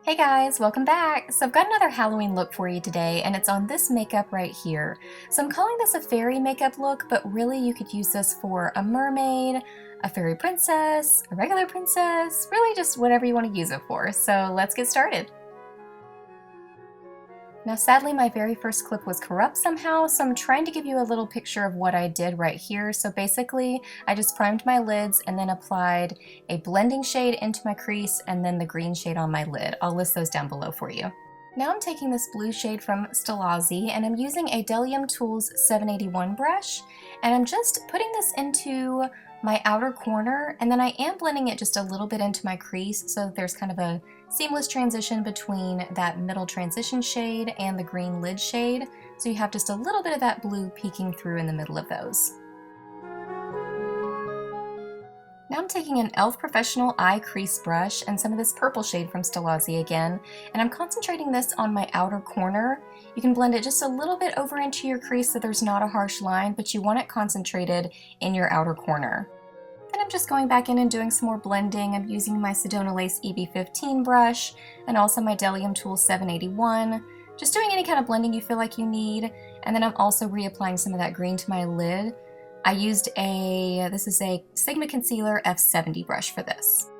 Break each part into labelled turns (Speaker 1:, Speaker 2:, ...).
Speaker 1: Hey guys, welcome back! So I've got another Halloween look for you today, and it's on this makeup right here. So I'm calling this a fairy makeup look, but really you could use this for a mermaid, a fairy princess, a regular princess, really just whatever you want to use it for. So let's get started. Now sadly my very first clip was corrupt somehow, so I'm trying to give you a little picture of what I did right here. So basically I just primed my lids and then applied a blending shade into my crease and then the green shade on my lid. I'll list those down below for you. Now I'm taking this blue shade from LipglossLeslie and I'm using a Delium Tools 781 brush, and I'm just putting this into my outer corner, and then I am blending it just a little bit into my crease so that there's kind of a seamless transition between that middle transition shade and the green lid shade, so you have just a little bit of that blue peeking through in the middle of those. Now I'm taking an e.l.f. Professional Eye Crease brush and some of this purple shade from LipglossLeslie again, and I'm concentrating this on my outer corner. You can blend it just a little bit over into your crease so there's not a harsh line, but you want it concentrated in your outer corner. Then I'm just going back in and doing some more blending. I'm using my Sedona Lace EB15 brush and also my Delium Tool 781. Just doing any kind of blending you feel like you need, and then I'm also reapplying some of that green to my lid. I used this is a Sigma Concealer F70 brush for this.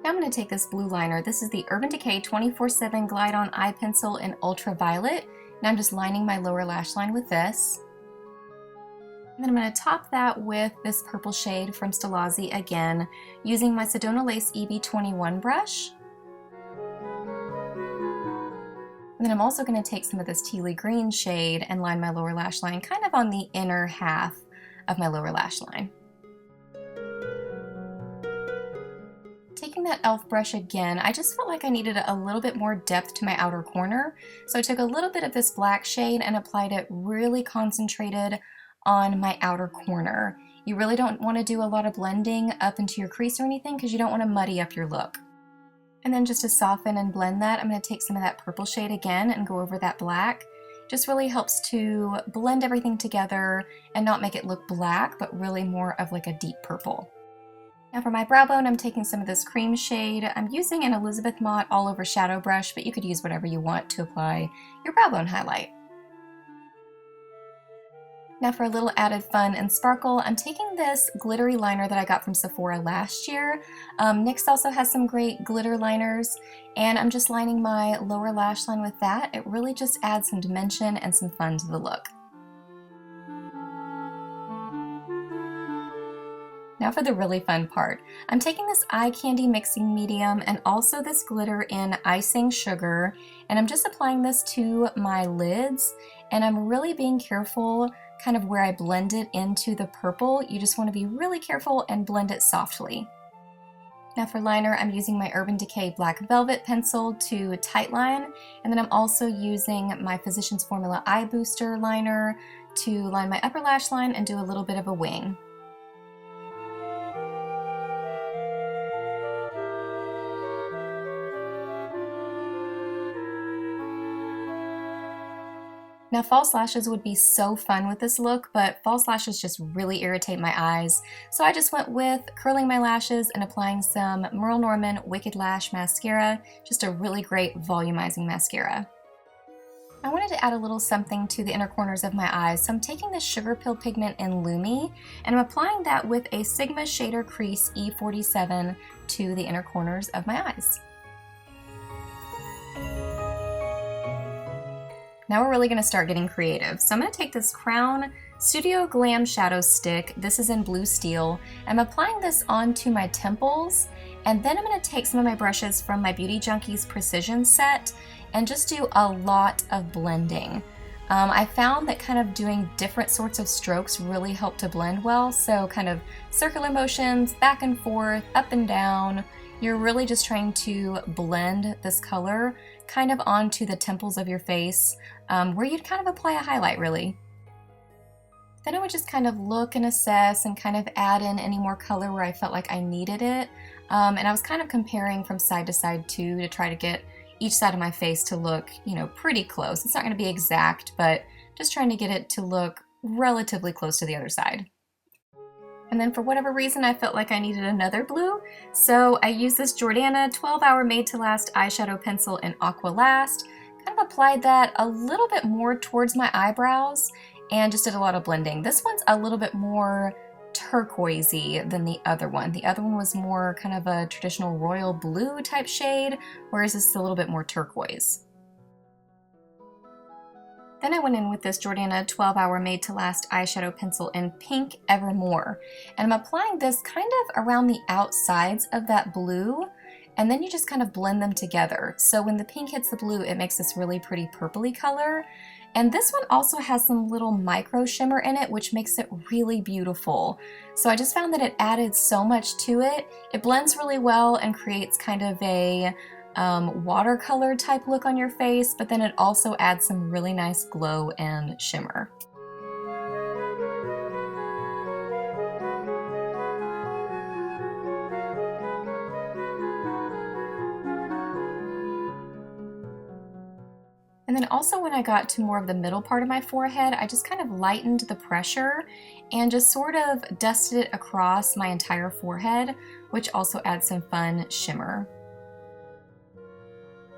Speaker 1: Now I'm going to take this blue liner. This is the Urban Decay 24/7 Glide On Eye Pencil in Ultraviolet. Now I'm just lining my lower lash line with this. And then I'm going to top that with this purple shade from LipglossLeslie again, using my Sedona Lace EB21 brush. And then I'm also going to take some of this tealy green shade and line my lower lash line kind of on the inner half of my lower lash line. Taking that e.l.f. brush again, I just felt like I needed a little bit more depth to my outer corner, so I took a little bit of this black shade and applied it really concentrated on my outer corner. You really don't want to do a lot of blending up into your crease or anything because you don't want to muddy up your look. And then just to soften and blend that, I'm going to take some of that purple shade again and go over that black. Just really helps to blend everything together and not make it look black, but really more of like a deep purple. Now for my brow bone, I'm taking some of this cream shade. I'm using an Elizabeth Mott all over shadow brush, but you could use whatever you want to apply your brow bone highlight. Now for a little added fun and sparkle, I'm taking this glittery liner that I got from Sephora last year. NYX also has some great glitter liners, and I'm just lining my lower lash line with that. It really just adds some dimension and some fun to the look. Now for the really fun part. I'm taking this eye candy mixing medium and also this glitter in Icing Sugar, and I'm just applying this to my lids, and I'm really being careful kind of where I blend it into the purple. You just want to be really careful and blend it softly. Now for liner, I'm using my Urban Decay Black Velvet pencil to tightline, and then I'm also using my Physicians Formula Eye Booster liner to line my upper lash line and do a little bit of a wing. Now false lashes would be so fun with this look, but false lashes just really irritate my eyes. So I just went with curling my lashes and applying some Merle Wicked Lash Mascara, just a really great volumizing mascara. I wanted to add a little something to the inner corners of my eyes, so I'm taking this Sugar Pill pigment in Nume, and I'm applying that with a Sigma Shader Crease E47 to the inner corners of my eyes. Now we're really going to start getting creative. So I'm going to take this Crown Studio Glam Shadow Stick. This is in Blue Steel. I'm applying this onto my temples, and then I'm going to take some of my brushes from my Beauty Junkies Precision set and just do a lot of blending. I found that kind of doing different sorts of strokes really help to blend well, so kind of circular motions, back and forth, up and down. You're really just trying to blend this color kind of onto the temples of your face, where you'd kind of apply a highlight really. Then I would just kind of look and assess and kind of add in any more color where I felt like I needed it. And I was kind of comparing from side to side too to try to get each side of my face to look, pretty close. It's not going to be exact, but just trying to get it to look relatively close to the other side. And then for whatever reason, I felt like I needed another blue. So I used this Jordana 12-Hour Made to Last eyeshadow pencil in Aqua Last. Kind of applied that a little bit more towards my eyebrows and just did a lot of blending. This one's a little bit more turquoisey than the other one. The other one was more kind of a traditional royal blue type shade, whereas this is a little bit more turquoise. Then I went in with this Jordana 12-Hour Made to Last eyeshadow pencil in Pink Evermore. And I'm applying this kind of around the outsides of that blue, and then you just kind of blend them together. So when the pink hits the blue, it makes this really pretty purpley color. And this one also has some little micro shimmer in it, which makes it really beautiful. So I just found that it added so much to it. It blends really well and creates kind of a watercolor type look on your face, but then it also adds some really nice glow and shimmer. And then also when I got to more of the middle part of my forehead, I just kind of lightened the pressure and just sort of dusted it across my entire forehead, which also adds some fun shimmer.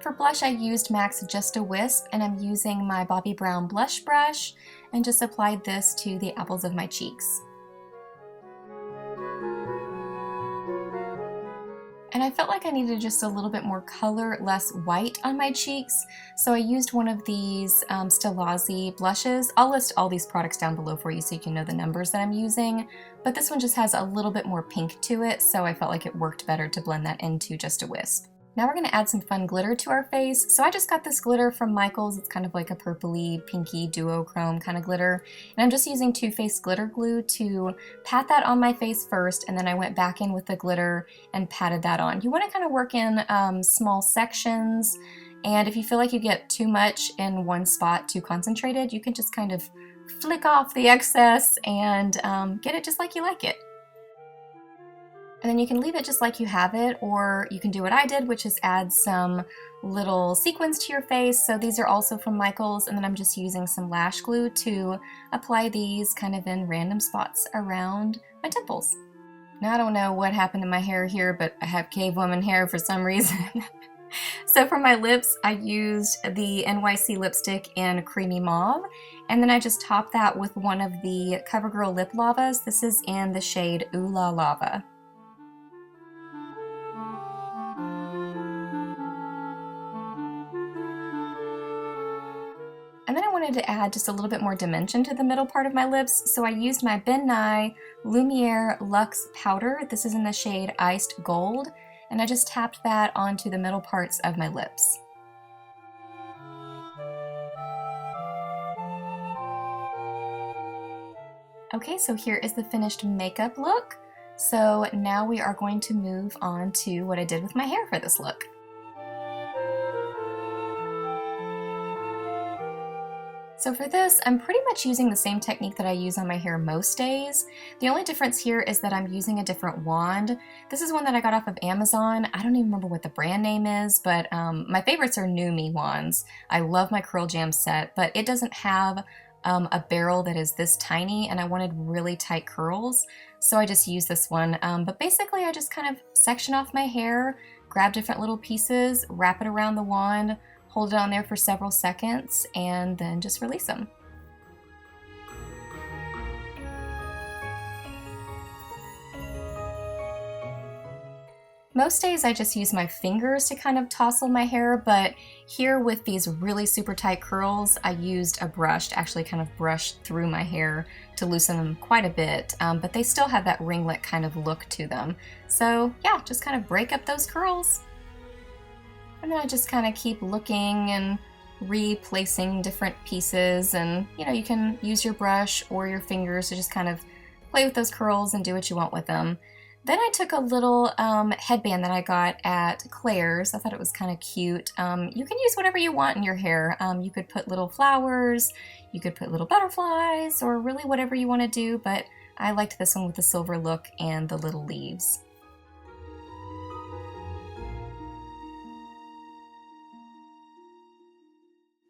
Speaker 1: For blush, I used MAC's Just a Wisp, and I'm using my Bobbi Brown blush brush and just applied this to the apples of my cheeks. And I felt like I needed just a little bit more color, less white on my cheeks, so I used one of these Stilazzi blushes. I'll list all these products down below for you so you can know the numbers that I'm using, but this one just has a little bit more pink to it, so I felt like it worked better to blend that into Just a Wisp. Now we're going to add some fun glitter to our face. So I just got this glitter from Michaels. It's kind of like a purpley, pinky duochrome kind of glitter. And I'm just using Too Faced glitter glue to pat that on my face first, and then I went back in with the glitter and patted that on. You want to kind of work in small sections, and if you feel like you get too much in one spot, too concentrated, you can just kind of flick off the excess and get it just like you like it. And then you can leave it just like you have it, or you can do what I did, which is add some little sequins to your face. So these are also from Michaels, and then I'm just using some lash glue to apply these kind of in random spots around my temples. Now I don't know what happened to my hair here, but I have cave woman hair for some reason. So for my lips, I used the NYC lipstick in Creamy Mauve, and then I just topped that with one of the CoverGirl lip lavas. This is in the shade Ooh La Lava. And then I wanted to add just a little bit more dimension to the middle part of my lips, so I used my Ben Nye Lumiere Luxe powder. This is in the shade Iced Gold, and I just tapped that onto the middle parts of my lips. Okay, so here is the finished makeup look. So now we are going to move on to what I did with my hair for this look. So for this, I'm pretty much using the same technique that I use on my hair most days. The only difference here is that I'm using a different wand. This is one that I got off of Amazon. I don't even remember what the brand name is, but my favorites are Nume wands. I love my Curl Jam set, but it doesn't have a barrel that is this tiny, and I wanted really tight curls, so I just used this one. But basically I just kind of section off my hair, grab different little pieces, wrap it around the wand, hold it on there for several seconds, and then just release them. Most days I just use my fingers to kind of tousle my hair, but here with these really super tight curls, I used a brush to actually kind of brush through my hair to loosen them quite a bit, but they still have that ringlet kind of look to them. So yeah, just kind of break up those curls. And then I just kind of keep looking and replacing different pieces, and you know, you can use your brush or your fingers to just kind of play with those curls and do what you want with them. Then I took a little headband that I got at Claire's. I thought it was kind of cute. You can use whatever you want in your hair. You could put little flowers, you could put little butterflies, or really whatever you want to do, but I liked this one with the silver look and the little leaves.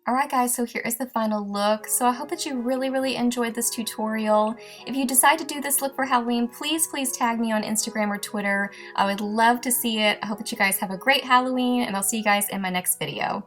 Speaker 1: Alright guys, so here is the final look. So I hope that you really enjoyed this tutorial. If you decide to do this look for Halloween, please tag me on Instagram or Twitter. I would love to see it. I hope that you guys have a great Halloween, and I'll see you guys in my next video.